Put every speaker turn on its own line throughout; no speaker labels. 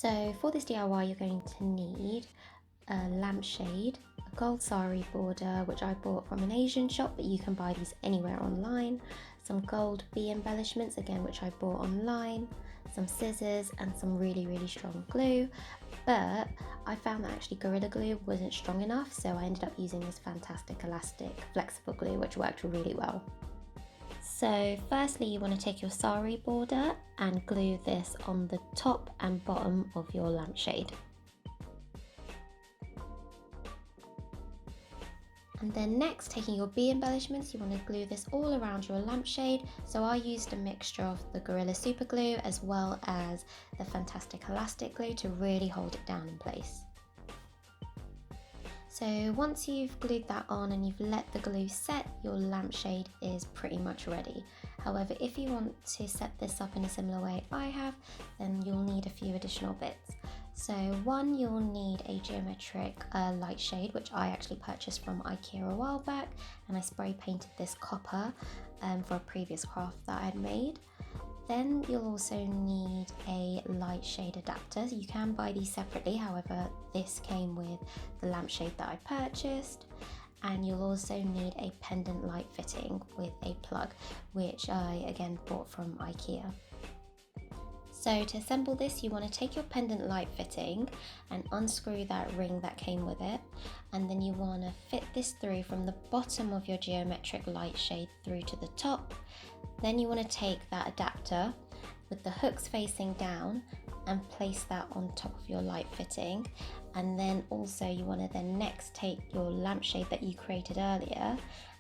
So for this DIY, you're going to need a lampshade, a gold sari border, which I bought from an Asian shop, but you can buy these anywhere online, some gold bee embellishments, again, which I bought online, some scissors, and some really strong glue. But I found that actually Gorilla Glue wasn't strong enough, so I ended up using this fantastic elastic flexible glue, which worked really well. So firstly, you want to take your sari border and glue this on the top and bottom of your lampshade. And then next, taking your bee embellishments, you want to glue this all around your lampshade. So I used a mixture of the Gorilla Super Glue as well as the fantastic elastic glue to really hold it down in place. So once you've glued that on and you've let the glue set, your lampshade is pretty much ready. However, if you want to set this up in a similar way I have, then you'll need a few additional bits. So one, you'll need a geometric light shade, which I actually purchased from IKEA a while back, and I spray painted this copper for a previous craft that I had made. Then you'll also need a light shade adapter. You can buy these separately, however this came with the lampshade that I purchased. And you'll also need a pendant light fitting with a plug, which I again bought from IKEA. So to assemble this, you want to take your pendant light fitting and unscrew that ring that came with it, and then you want to fit this through from the bottom of your geometric light shade through to the top. Then you want to take that adapter with the hooks facing down and place that on top of your light fitting. And then also you want to then next take your lampshade that you created earlier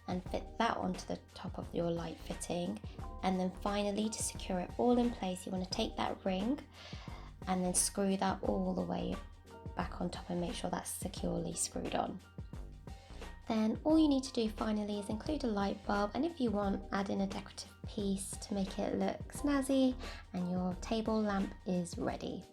and fit that onto the top of your light fitting. And then finally, to secure it all in place, you want to take that ring and then screw that all the way back on top and make sure that's securely screwed on. Then all you need to do finally is include a light bulb, and if you want, add in a decorative piece to make it look snazzy, and your table lamp is ready.